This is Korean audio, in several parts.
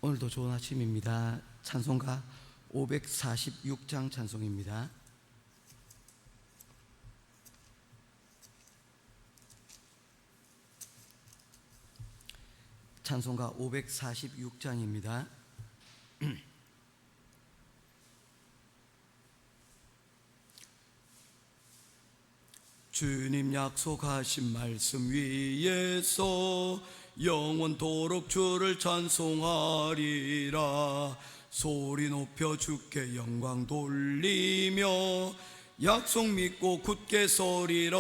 오늘도 좋은 아침입니다. 찬송가 546장 찬송입니다. 찬송가 546장입니다. 주님 약속하신 말씀 위에서 영원토록 주를 찬송하리라. 소리 높여 주께 영광 돌리며 약속 믿고 굳게 서리라.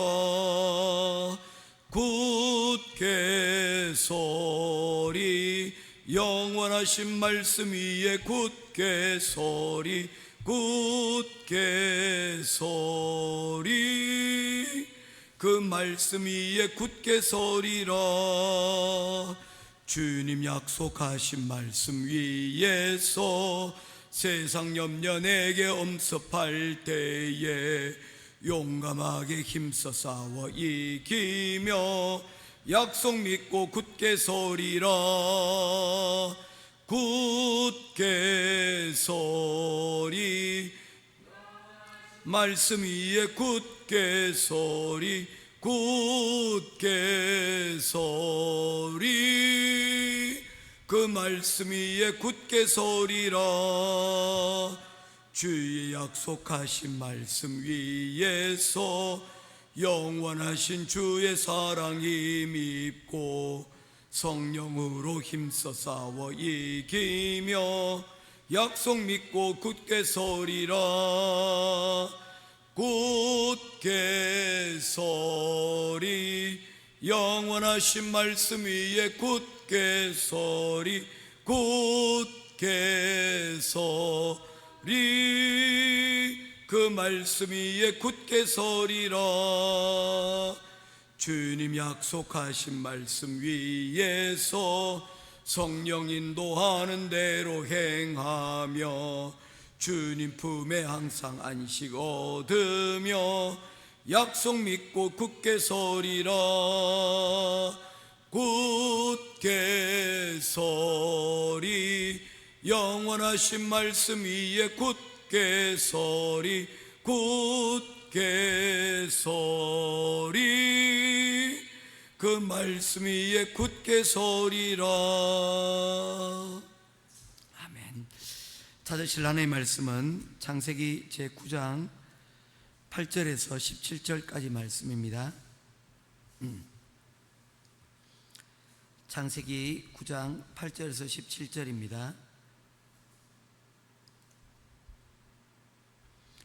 굳게 서리, 영원하신 말씀 위에 굳게 서리. 굳게 서리, 그 말씀 위에 굳게 서리라. 주님 약속하신 말씀 위에서 세상 염려 내게 엄습할 때에 용감하게 힘써 싸워 이기며 약속 믿고 굳게 서리라. 굳게 서리, 말씀 위에 굳게 서리. 굳게 서리, 그 말씀 위에 굳게 서리라. 주의 약속하신 말씀 위에서 영원하신 주의 사랑 힘입고 성령으로 힘써 싸워 이기며 약속 믿고 굳게 서리라. 굳게 서리, 영원하신 말씀 위에 굳게 서리. 굳게 서리, 그 말씀 위에 굳게 서리라. 주님 약속하신 말씀 위에서 성령 인도하는 대로 행하며 주님 품에 항상 안식 얻으며 약속 믿고 굳게 서리라. 굳게 서리, 영원하신 말씀 위에 굳게 서리. 굳게 서리, 그 말씀 위에 굳게 서리라. 아멘. 찾으실 하나님의 말씀은 창세기 제9장 8절에서 17절까지 말씀입니다. 창세기 9장 8절에서 17절입니다.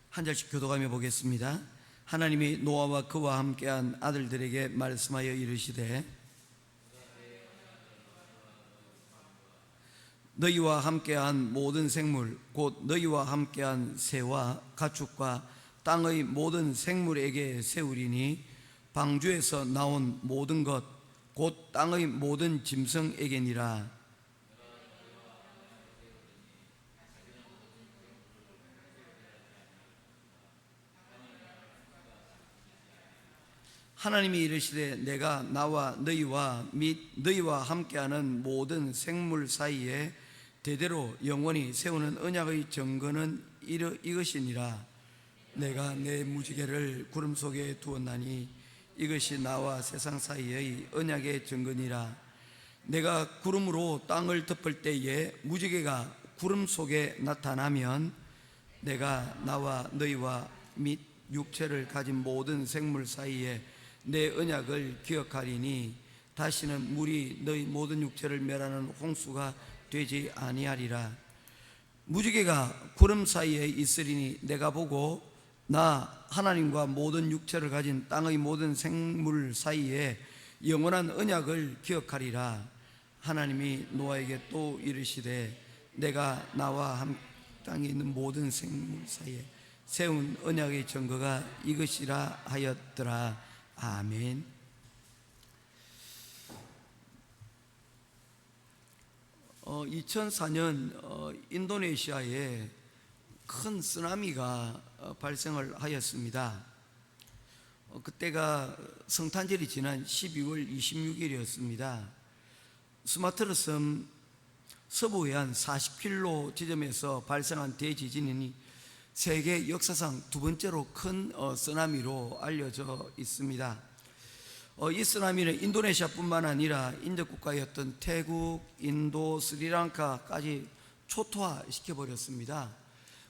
한 절씩 교독하며 보겠습니다. 하나님이 노아와 그와 함께한 아들들에게 말씀하여 이르시되 너희와 함께한 모든 생물 곧 너희와 함께한 새와 가축과 땅의 모든 생물에게 세우리니 방주에서 나온 모든 것 곧 땅의 모든 짐승에게니라. 하나님이 이르시되 내가 나와 너희와 및 너희와 함께하는 모든 생물 사이에 대대로 영원히 세우는 언약의 증거는 이것이니라. 내가 내 무지개를 구름 속에 두었나니 이것이 나와 세상 사이의 언약의 증거니라. 내가 구름으로 땅을 덮을 때에 무지개가 구름 속에 나타나면 내가 나와 너희와 및 육체를 가진 모든 생물 사이에 내 언약을 기억하리니 다시는 물이 너희 모든 육체를 멸하는 홍수가 되지 아니하리라. 무지개가 구름 사이에 있으리니 내가 보고 나 하나님과 모든 육체를 가진 땅의 모든 생물 사이에 영원한 언약을 기억하리라. 하나님이 노아에게 또 이르시되 내가 나와 땅에 있는 모든 생물 사이에 세운 언약의 증거가 이것이라 하였더라. 아멘. 2004년 인도네시아에 큰 쓰나미가 발생을 하였습니다. 그때가 성탄절이 지난 12월 26일이었습니다. 수마트라 섬 서부의 한 40킬로 지점에서 발생한 대지진이니 세계 역사상 두 번째로 큰 쓰나미로 알려져 있습니다. 이 쓰나미는 인도네시아뿐만 아니라 인접국가였던 태국, 인도, 스리랑카까지 초토화시켜버렸습니다.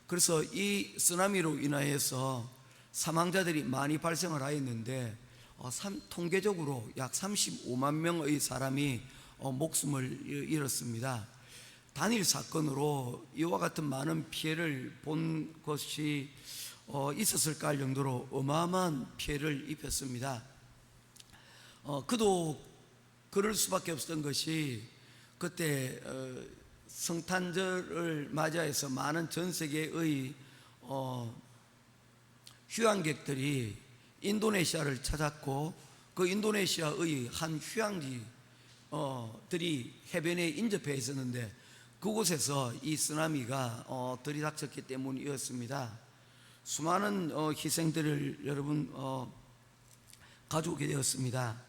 그래서 이 쓰나미로 인하여서 사망자들이 많이 발생을 하였는데 통계적으로 약 35만 명의 사람이 목숨을 잃었습니다. 단일 사건으로 이와 같은 많은 피해를 본 것이 있었을까 할 정도로 어마어마한 피해를 입혔습니다. 그도 그럴 수밖에 없었던 것이 그때 성탄절을 맞이해서 많은 전 세계의 휴양객들이 인도네시아를 찾았고 그 인도네시아의 한 휴양지들이 해변에 인접해 있었는데 그곳에서 이 쓰나미가 들이닥쳤기 때문이었습니다. 수많은 희생들을 여러분 가져오게 되었습니다.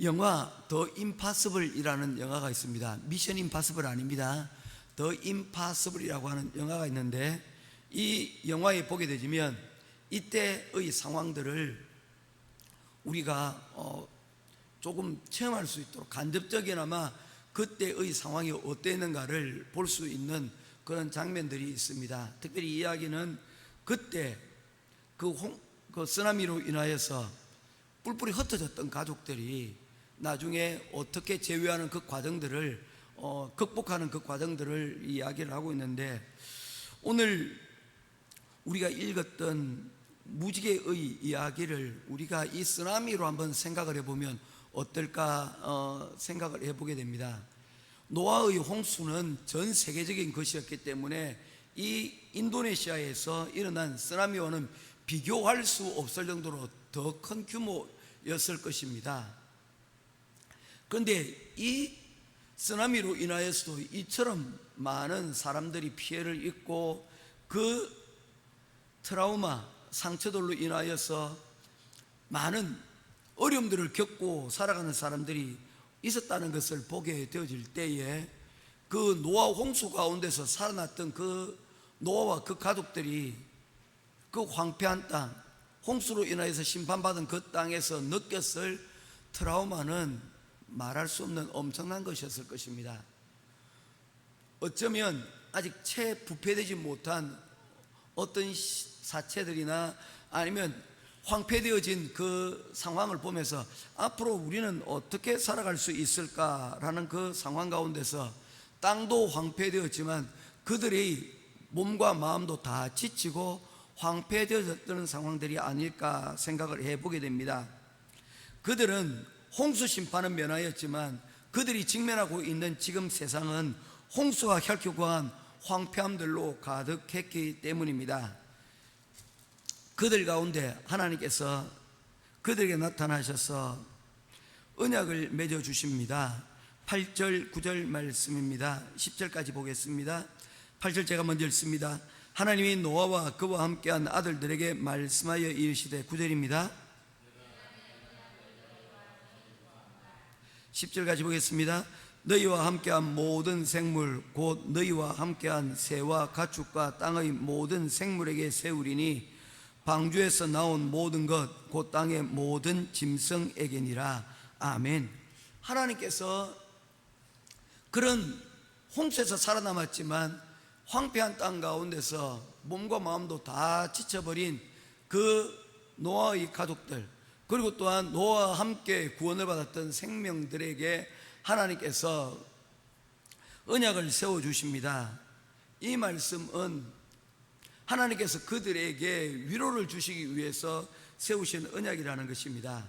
영화 더 임파서블이라는 영화가 있습니다. 미션 임파서블 아닙니다. 더 임파서블이라고 하는 영화가 있는데 이 영화에 보게 되면 이때의 상황들을 우리가 조금 체험할 수 있도록 간접적이나마 그때의 상황이 어땠는가를 볼 수 있는 그런 장면들이 있습니다. 특별히 이 이야기는 그때 그 쓰나미로 인하여서 뿔뿔이 흩어졌던 가족들이 나중에 어떻게 제외하는 그 과정들을 극복하는 그 과정들을 이야기를 하고 있는데, 오늘 우리가 읽었던 무지개의 이야기를 우리가 이 쓰나미로 한번 생각을 해보면 어떨까 생각을 해보게 됩니다. 노아의 홍수는 전 세계적인 것이었기 때문에 이 인도네시아에서 일어난 쓰나미와는 비교할 수 없을 정도로 더 큰 규모였을 것입니다. 그런데 이 쓰나미로 인하여서도 이처럼 많은 사람들이 피해를 입고 그 트라우마, 상처들로 인하여서 많은 어려움들을 겪고 살아가는 사람들이 있었다는 것을 보게 되어질 때에 그 노아 홍수 가운데서 살아났던 그 노아와 그 가족들이 그 황폐한 땅, 홍수로 인하여서 심판받은 그 땅에서 느꼈을 트라우마는 말할 수 없는 엄청난 것이었을 것입니다. 어쩌면 아직 채 부패되지 못한 어떤 사체들이나 아니면 황폐되어진 그 상황을 보면서 앞으로 우리는 어떻게 살아갈 수 있을까라는 그 상황 가운데서 땅도 황폐되었지만 그들의 몸과 마음도 다 지치고 황폐되어졌던 상황들이 아닐까 생각을 해보게 됩니다. 그들은 홍수 심판은 면하였지만 그들이 직면하고 있는 지금 세상은 홍수와 혈기고한 황폐함들로 가득했기 때문입니다. 그들 가운데 하나님께서 그들에게 나타나셔서 언약을 맺어 주십니다. 8절 9절 말씀입니다. 10절까지 보겠습니다. 8절 제가 먼저 읽습니다. 하나님이 노아와 그와 함께한 아들들에게 말씀하여 이르시되, 9절입니다. 10절까지 보겠습니다. 너희와 함께한 모든 생물 곧 너희와 함께한 새와 가축과 땅의 모든 생물에게 세우리니 방주에서 나온 모든 것 곧 땅의 모든 짐승에게니라. 아멘. 하나님께서 그런 홍수에서 살아남았지만 황폐한 땅 가운데서 몸과 마음도 다 지쳐버린 그 노아의 가족들, 그리고 또한 노아와 함께 구원을 받았던 생명들에게 하나님께서 언약을 세워주십니다. 이 말씀은 하나님께서 그들에게 위로를 주시기 위해서 세우신 언약이라는 것입니다.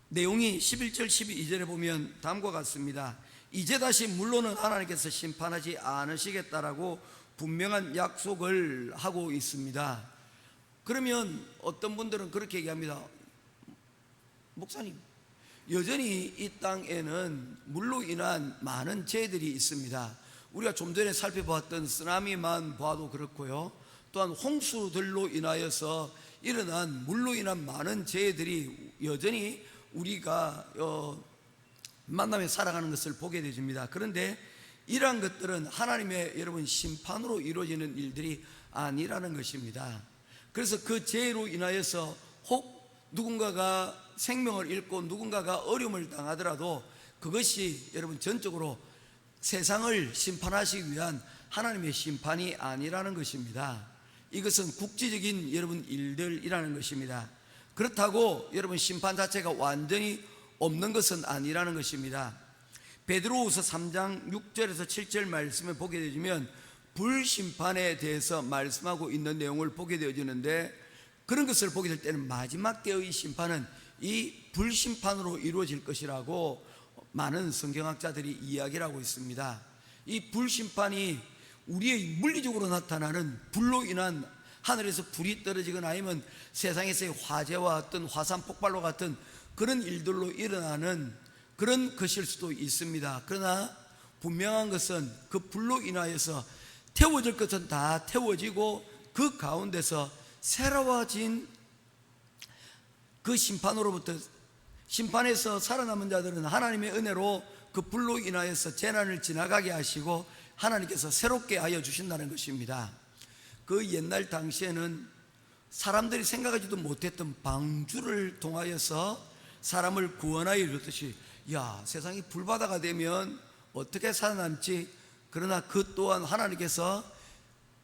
내용이 11절 12절에 보면 다음과 같습니다. 이제 다시 물로는 하나님께서 심판하지 않으시겠다라고 분명한 약속을 하고 있습니다. 그러면 어떤 분들은 그렇게 얘기합니다. 목사님, 여전히 이 땅에는 물로 인한 많은 재해들이 있습니다. 우리가 좀 전에 살펴보았던 쓰나미만 봐도 그렇고요, 또한 홍수들로 인하여서 일어난 물로 인한 많은 재해들이 여전히 우리가 만나며 살아가는 것을 보게 되십니다. 그런데 이러한 것들은 하나님의 여러분 심판으로 이루어지는 일들이 아니라는 것입니다. 그래서 그 죄로 인하여서 혹 누군가가 생명을 잃고 누군가가 어려움을 당하더라도 그것이 여러분 전적으로 세상을 심판하시기 위한 하나님의 심판이 아니라는 것입니다. 이것은 국지적인 여러분 일들이라는 것입니다. 그렇다고 여러분 심판 자체가 완전히 없는 것은 아니라는 것입니다. 베드로후서 3장 6절에서 7절 말씀을 보게 되면 불심판에 대해서 말씀하고 있는 내용을 보게 되어지는데, 그런 것을 보게 될 때는 마지막 때의 심판은 이 불심판으로 이루어질 것이라고 많은 성경학자들이 이야기를 하고 있습니다. 이 불심판이 우리의 물리적으로 나타나는 불로 인한 하늘에서 불이 떨어지거나 아니면 세상에서의 화재와 어떤 화산 폭발로 같은 그런 일들로 일어나는 그런 것일 수도 있습니다. 그러나 분명한 것은 그 불로 인하여서 태워질 것은 다 태워지고 그 가운데서 새로워진 그 심판으로부터, 심판에서 살아남은 자들은 하나님의 은혜로 그 불로 인하여서 재난을 지나가게 하시고 하나님께서 새롭게 하여 주신다는 것입니다. 그 옛날 당시에는 사람들이 생각하지도 못했던 방주를 통하여서 사람을 구원하여 줬듯이, 야, 세상이 불바다가 되면 어떻게 살아남지? 그러나 그 또한 하나님께서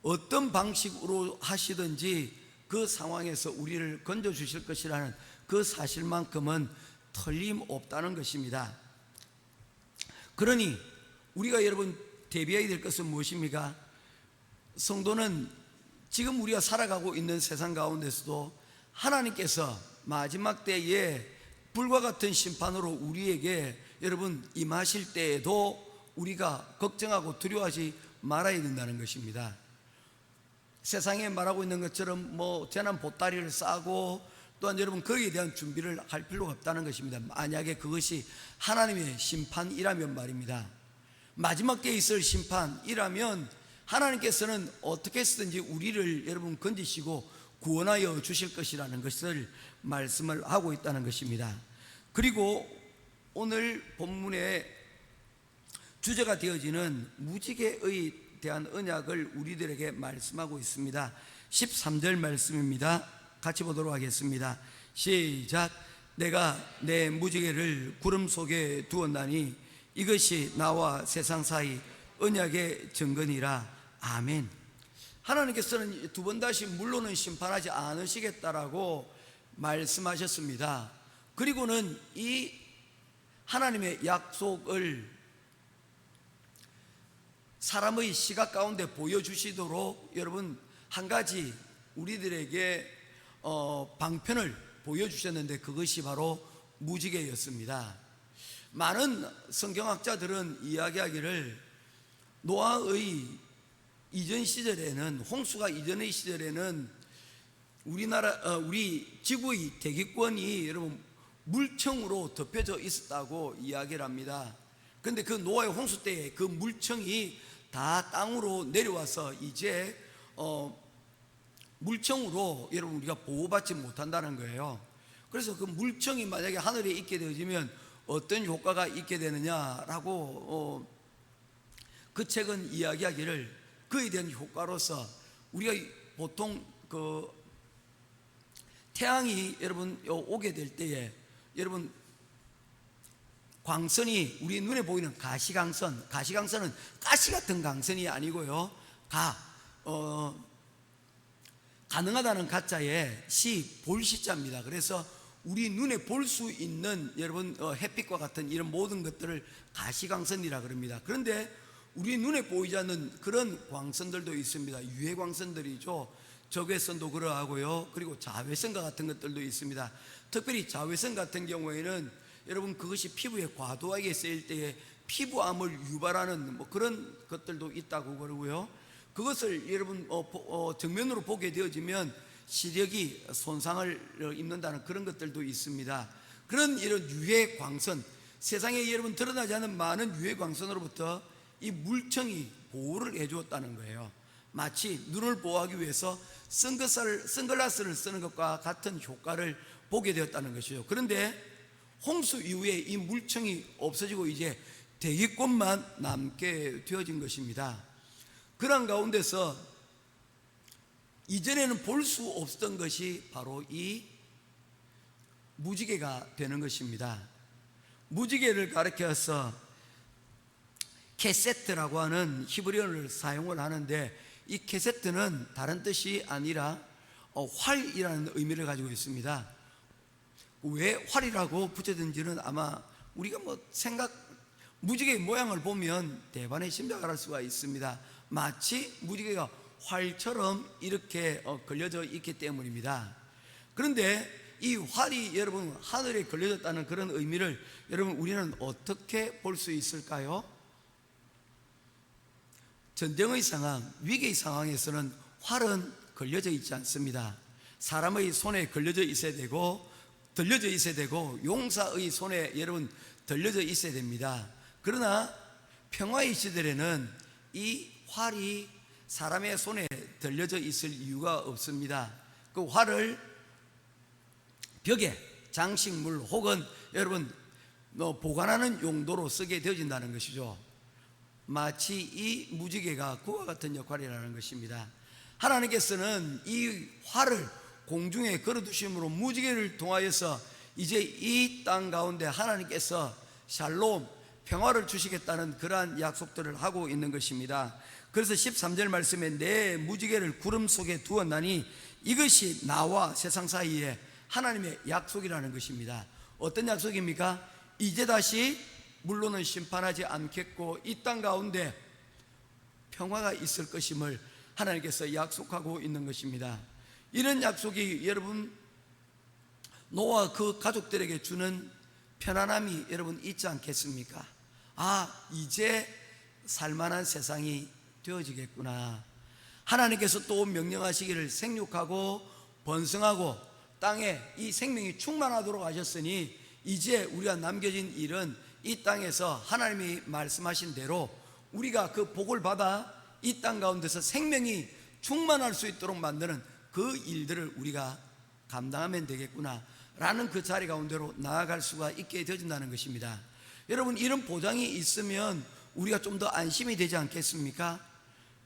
어떤 방식으로 하시든지 그 상황에서 우리를 건져주실 것이라는 그 사실만큼은 틀림없다는 것입니다. 그러니 우리가 여러분 대비해야 될 것은 무엇입니까? 성도는 지금 우리가 살아가고 있는 세상 가운데서도 하나님께서 마지막 때에 불과 같은 심판으로 우리에게 여러분 임하실 때에도 우리가 걱정하고 두려워하지 말아야 된다는 것입니다. 세상에 말하고 있는 것처럼 재난 보따리를 싸고 또한 여러분 거기에 대한 준비를 할 필요가 없다는 것입니다. 만약에 그것이 하나님의 심판이라면 말입니다. 마지막 때에 있을 심판이라면 하나님께서는 어떻게 쓰든지 우리를 여러분 건지시고 구원하여 주실 것이라는 것을 말씀을 하고 있다는 것입니다. 그리고 오늘 본문의 주제가 되어지는 무지개의 대한 언약을 우리들에게 말씀하고 있습니다. 13절 말씀입니다. 같이 보도록 하겠습니다. 시작. 내가 내 무지개를 구름 속에 두었나니 이것이 나와 세상 사이 언약의 증거니라. 아멘. 하나님께서는 두 번 다시 물로는 심판하지 않으시겠다라고 말씀하셨습니다. 그리고는 이 하나님의 약속을 사람의 시각 가운데 보여주시도록 여러분 한 가지 우리들에게 방편을 보여주셨는데 그것이 바로 무지개였습니다. 많은 성경학자들은 이야기하기를 노아의 이전 시절에는, 홍수가 이전의 시절에는 우리 지구의 대기권이 여러분 물청으로 덮여져 있었다고 이야기를 합니다. 그런데 그 노아의 홍수 때에 그 물청이 다 땅으로 내려와서 이제 물청으로 여러분 우리가 보호받지 못한다는 거예요. 그래서 그 물청이 만약에 하늘에 있게 되어지면 어떤 효과가 있게 되느냐라고 그 책은 이야기하기를 그에 대한 효과로서 우리가 보통 그 태양이 여러분 오게 될 때에 여러분 광선이 우리 눈에 보이는 가시광선, 가시광선은 가시 같은 광선이 아니고요, 가능하다는 가짜에 볼시자입니다. 그래서 우리 눈에 볼 수 있는 여러분 햇빛과 같은 이런 모든 것들을 가시광선이라 그럽니다. 그런데 우리 눈에 보이지 않는 그런 광선들도 있습니다. 유해광선들이죠. 적외선도 그러하고요, 그리고 자외선과 같은 것들도 있습니다. 특별히 자외선 같은 경우에는 여러분 그것이 피부에 과도하게 쓰일 때에 피부암을 유발하는 그런 것들도 있다고 그러고요, 그것을 여러분 정면으로 보게 되어지면 시력이 손상을 입는다는 그런 것들도 있습니다. 그런 이런 유해 광선, 세상에 여러분 드러나지 않은 많은 유해 광선으로부터 이 물청이 보호를 해주었다는 거예요. 마치 눈을 보호하기 위해서 선글라스를 쓰는 것과 같은 효과를 보게 되었다는 것이죠. 그런데 홍수 이후에 이 물청이 없어지고 이제 대기권만 남게 되어진 것입니다. 그런 가운데서 이전에는 볼 수 없었던 것이 바로 이 무지개가 되는 것입니다. 무지개를 가리켜서 케세트라고 하는 히브리어를 사용을 하는데, 이 케세트는 다른 뜻이 아니라 활이라는 의미를 가지고 있습니다. 왜 활이라고 붙여진지는 아마 우리가 무지개의 모양을 보면 대반의 짐작을 할 수가 있습니다. 마치 무지개가 활처럼 이렇게 걸려져 있기 때문입니다. 그런데 이 활이 여러분 하늘에 걸려졌다는 그런 의미를 여러분 우리는 어떻게 볼 수 있을까요? 전쟁의 상황, 위기의 상황에서는 활은 걸려져 있지 않습니다. 사람의 손에 걸려져 있어야 되고 들려져 있어야 되고 용사의 손에 여러분 들려져 있어야 됩니다. 그러나 평화의 시절에는 이 활이 사람의 손에 들려져 있을 이유가 없습니다. 그 활을 벽에 장식물 혹은 여러분 보관하는 용도로 쓰게 되어진다는 것이죠. 마치 이 무지개가 그와 같은 역할이라는 것입니다. 하나님께서는 이 활을 공중에 걸어두심으로 무지개를 통하여서 이제 이 땅 가운데 하나님께서 샬롬 평화를 주시겠다는 그러한 약속들을 하고 있는 것입니다. 그래서 13절 말씀에 내 무지개를 구름 속에 두었나니 이것이 나와 세상 사이에 하나님의 약속이라는 것입니다. 어떤 약속입니까? 이제 다시 물론은 심판하지 않겠고 이 땅 가운데 평화가 있을 것임을 하나님께서 약속하고 있는 것입니다. 이런 약속이 여러분 노아와 그 가족들에게 주는 편안함이 여러분 있지 않겠습니까? 이제 살만한 세상이 되어지겠구나. 하나님께서 또 명령하시기를 생육하고 번성하고 땅에 이 생명이 충만하도록 하셨으니 이제 우리가 남겨진 일은 이 땅에서 하나님이 말씀하신 대로 우리가 그 복을 받아 이 땅 가운데서 생명이 충만할 수 있도록 만드는 그 일들을 우리가 감당하면 되겠구나 라는 그 자리 가운데로 나아갈 수가 있게 되어진다는 것입니다. 여러분, 이런 보장이 있으면 우리가 좀 더 안심이 되지 않겠습니까?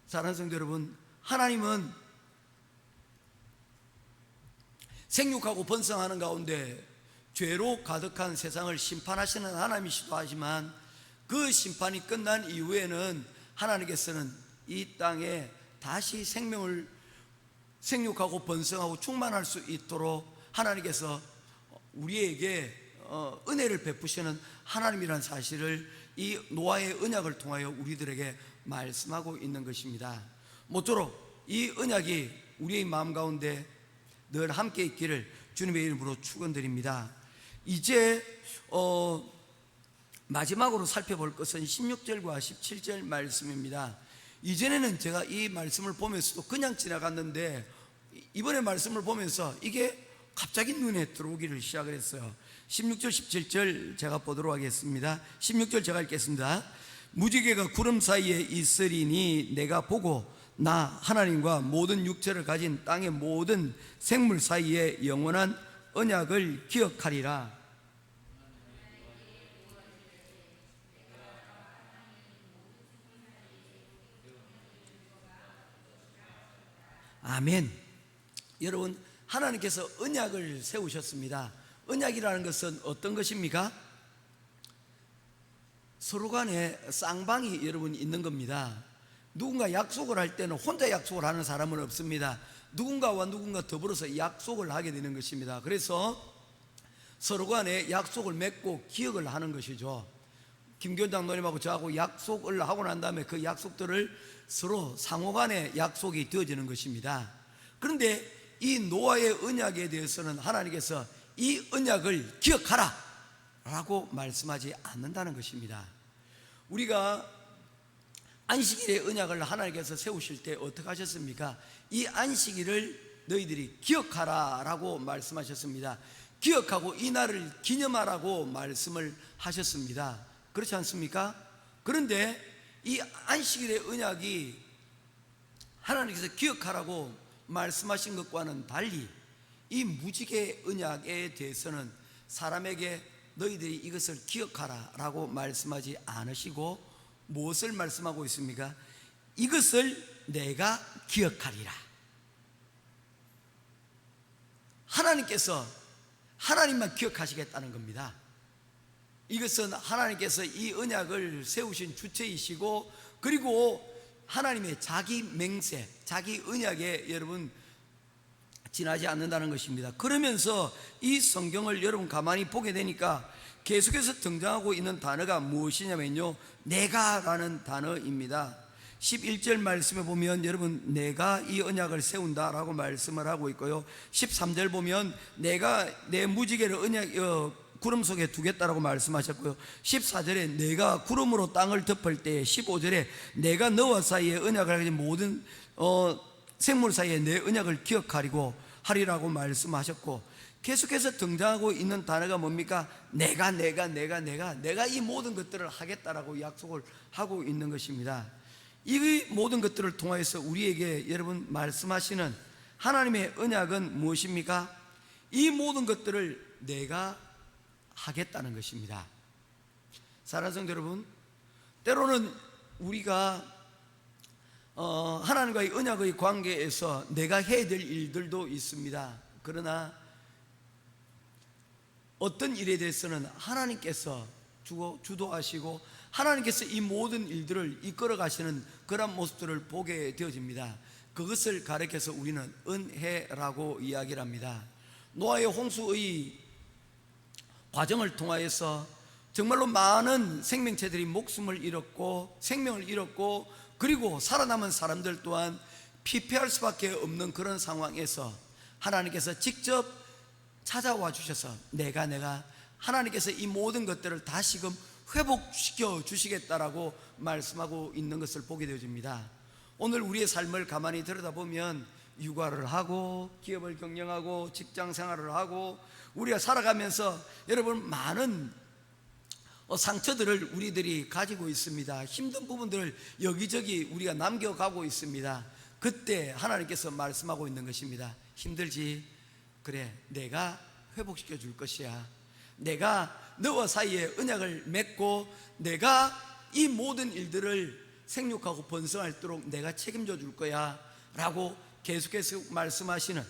사랑하는 성도 여러분, 하나님은 생육하고 번성하는 가운데 죄로 가득한 세상을 심판하시는 하나님이시기도 하지만 그 심판이 끝난 이후에는 하나님께서는 이 땅에 다시 생육하고 번성하고 충만할 수 있도록 하나님께서 우리에게 은혜를 베푸시는 하나님이라는 사실을 이 노아의 언약을 통하여 우리들에게 말씀하고 있는 것입니다. 모쪼록 이 언약이 우리의 마음 가운데 늘 함께 있기를 주님의 이름으로 축원드립니다. 이제 마지막으로 살펴볼 것은 16절과 17절 말씀입니다. 이전에는 제가 이 말씀을 보면서도 그냥 지나갔는데 이번에 말씀을 보면서 이게 갑자기 눈에 들어오기를 시작을 했어요. 16절 17절 제가 보도록 하겠습니다. 16절 제가 읽겠습니다. 무지개가 구름 사이에 있으리니 내가 보고 나 하나님과 모든 육체를 가진 땅의 모든 생물 사이에 영원한 언약을 기억하리라. 아멘. 여러분, 하나님께서 언약을 세우셨습니다. 언약이라는 것은 어떤 것입니까? 서로 간에 쌍방이 여러분 있는 겁니다. 누군가 약속을 할 때는 혼자 약속을 하는 사람은 없습니다. 누군가와 누군가 더불어서 약속을 하게 되는 것입니다. 그래서 서로 간에 약속을 맺고 기억을 하는 것이죠. 김교원 장로님하고 저하고 약속을 하고 난 다음에 그 약속들을 서로 상호 간에 약속이 되어지는 것입니다. 그런데 이 노아의 언약에 대해서는 하나님께서 이 언약을 기억하라 라고 말씀하지 않는다는 것입니다. 우리가 안식일의 언약을 하나님께서 세우실 때 어떻게 하셨습니까? 이 안식일을 너희들이 기억하라 라고 말씀하셨습니다. 기억하고 이 날을 기념하라고 말씀을 하셨습니다. 그렇지 않습니까? 그런데 이 안식일의 언약이 하나님께서 기억하라고 말씀하신 것과는 달리 이 무지개 언약에 대해서는 사람에게 너희들이 이것을 기억하라 라고 말씀하지 않으시고 무엇을 말씀하고 있습니까? 이것을 내가 기억하리라. 하나님께서 하나님만 기억하시겠다는 겁니다. 이것은 하나님께서 이 언약을 세우신 주체이시고, 그리고 하나님의 자기 맹세, 자기 언약에 여러분 지나지 않는다는 것입니다. 그러면서 이 성경을 여러분 가만히 보게 되니까 계속해서 등장하고 있는 단어가 무엇이냐면요, 내가라는 단어입니다. 11절 말씀에 보면 여러분 내가 이 언약을 세운다 라고 말씀을 하고 있고요, 13절 보면 내가 내 무지개를 구름 속에 두겠다라고 말씀하셨고요, 14절에 내가 구름으로 땅을 덮을 때에, 15절에 내가 너와 사이에 언약을 하기 모든 생물 사이에 내 언약을 기억하리고 하리라고 말씀하셨고, 계속해서 등장하고 있는 단어가 뭡니까? 내가 이 모든 것들을 하겠다라고 약속을 하고 있는 것입니다. 이 모든 것들을 통하여서 우리에게 여러분 말씀하시는 하나님의 언약은 무엇입니까? 이 모든 것들을 내가 하겠다는 것입니다. 사랑하는 성도 여러분, 때로는 우리가 하나님과의 언약의 관계에서 내가 해야 될 일들도 있습니다. 그러나 어떤 일에 대해서는 하나님께서 주도하시고 하나님께서 이 모든 일들을 이끌어 가시는 그런 모습들을 보게 되어집니다. 그것을 가리켜서 우리는 은혜라고 이야기를 합니다. 노아의 홍수의 과정을 통하여서 정말로 많은 생명체들이 목숨을 잃었고 생명을 잃었고, 그리고 살아남은 사람들 또한 피폐할 수밖에 없는 그런 상황에서 하나님께서 직접 찾아와 주셔서 내가 하나님께서 이 모든 것들을 다시금 회복시켜 주시겠다라고 말씀하고 있는 것을 보게 되어집니다. 오늘 우리의 삶을 가만히 들여다보면 육아를 하고 기업을 경영하고 직장 생활을 하고 우리가 살아가면서 여러분 많은 상처들을 우리들이 가지고 있습니다. 힘든 부분들을 여기저기 우리가 남겨가고 있습니다. 그때 하나님께서 말씀하고 있는 것입니다. 힘들지? 그래, 내가 회복시켜 줄 것이야. 내가 너와 사이에 언약을 맺고 내가 이 모든 일들을 생육하고 번성할도록 내가 책임져 줄 거야 라고 계속해서 말씀하시는,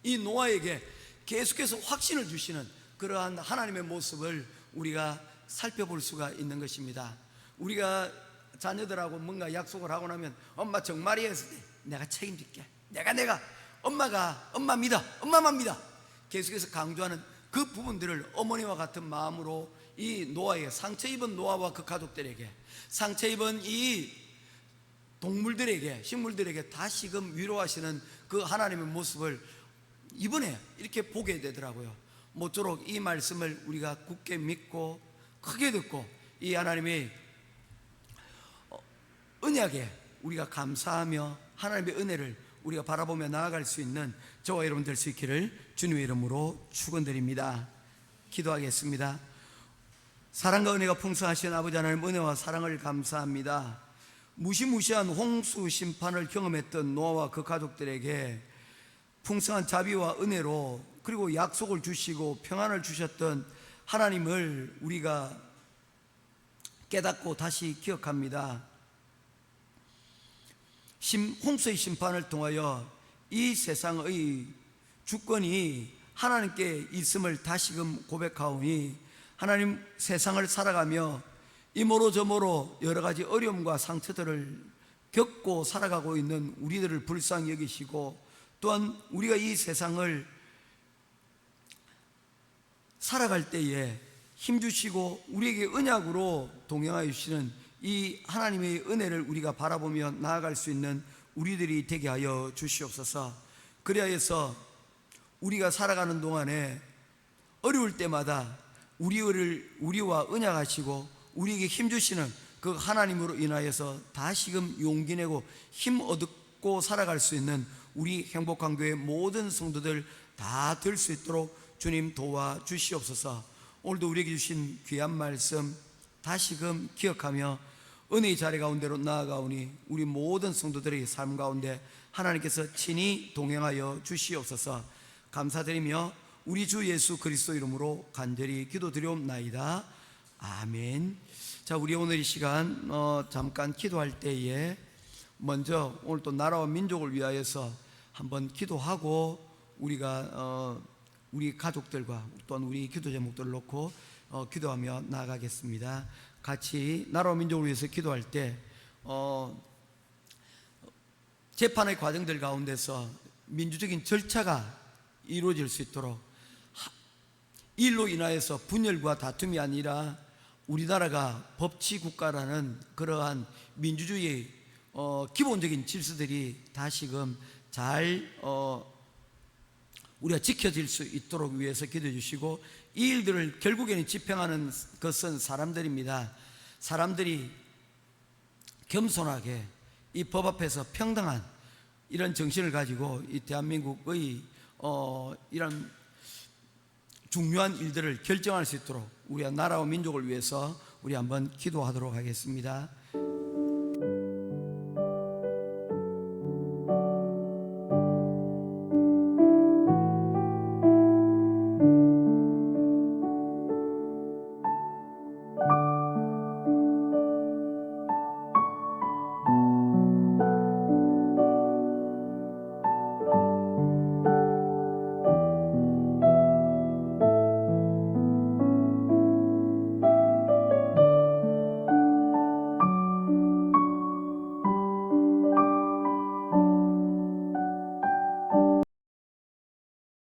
이 노아에게 계속해서 확신을 주시는 그러한 하나님의 모습을 우리가 살펴볼 수가 있는 것입니다. 우리가 자녀들하고 뭔가 약속을 하고 나면 엄마 정말이야 했을 때 내가 책임질게, 내가 엄마 믿어, 엄마만 믿어, 계속해서 강조하는 그 부분들을 어머니와 같은 마음으로 이 노아에게, 상처 입은 노아와 그 가족들에게, 상처 입은 이 동물들에게, 식물들에게 다시금 위로하시는 그 하나님의 모습을 이번에 이렇게 보게 되더라고요. 모쪼록 이 말씀을 우리가 굳게 믿고 크게 듣고 이 하나님의 언약에 우리가 감사하며 하나님의 은혜를 우리가 바라보며 나아갈 수 있는 저와 여러분 될 수 있기를 주님의 이름으로 축원드립니다. 기도하겠습니다. 사랑과 은혜가 풍성하신 아버지 하나님, 은혜와 사랑을 감사합니다. 무시무시한 홍수 심판을 경험했던 노아와 그 가족들에게 풍성한 자비와 은혜로, 그리고 약속을 주시고 평안을 주셨던 하나님을 우리가 깨닫고 다시 기억합니다. 홍수의 심판을 통하여 이 세상의 주권이 하나님께 있음을 다시금 고백하오니, 하나님, 세상을 살아가며 이모로 저모로 여러 가지 어려움과 상처들을 겪고 살아가고 있는 우리들을 불쌍히 여기시고, 또한 우리가 이 세상을 살아갈 때에 힘주시고 우리에게 언약으로 동행하여 주시는 이 하나님의 은혜를 우리가 바라보며 나아갈 수 있는 우리들이 되게 하여 주시옵소서. 그리하여서 우리가 살아가는 동안에 어려울 때마다 우리와 언약하시고 우리에게 힘주시는 그 하나님으로 인하여서 다시금 용기 내고 힘 얻고 살아갈 수 있는 우리 행복한 교회 모든 성도들 다 될 수 있도록 주님 도와주시옵소서. 오늘도 우리에게 주신 귀한 말씀 다시금 기억하며 은혜의 자리 가운데로 나아가오니 우리 모든 성도들의 삶 가운데 하나님께서 친히 동행하여 주시옵소서. 감사드리며 우리 주 예수 그리스도 이름으로 간절히 기도드리옵나이다. 아멘. 자, 우리 오늘 이 시간 잠깐 기도할 때에 먼저 오늘 또 나라와 민족을 위하여서 한번 기도하고 우리가 우리 가족들과 또한 우리 기도 제목들을 놓고 기도하며 나아가겠습니다. 같이 나라와 민족을 위해서 기도할 때 재판의 과정들 가운데서 민주적인 절차가 이루어질 수 있도록, 이 일로 인하여서 분열과 다툼이 아니라 우리나라가 법치국가라는 그러한 민주주의의 기본적인 질서들이 다시금 잘 우리가 지켜질 수 있도록 위해서 기도해 주시고, 이 일들을 결국에는 집행하는 것은 사람들입니다. 사람들이 겸손하게 이 법 앞에서 평등한 이런 정신을 가지고 이 대한민국의 이런 중요한 일들을 결정할 수 있도록 우리가 나라와 민족을 위해서 우리 한번 기도하도록 하겠습니다.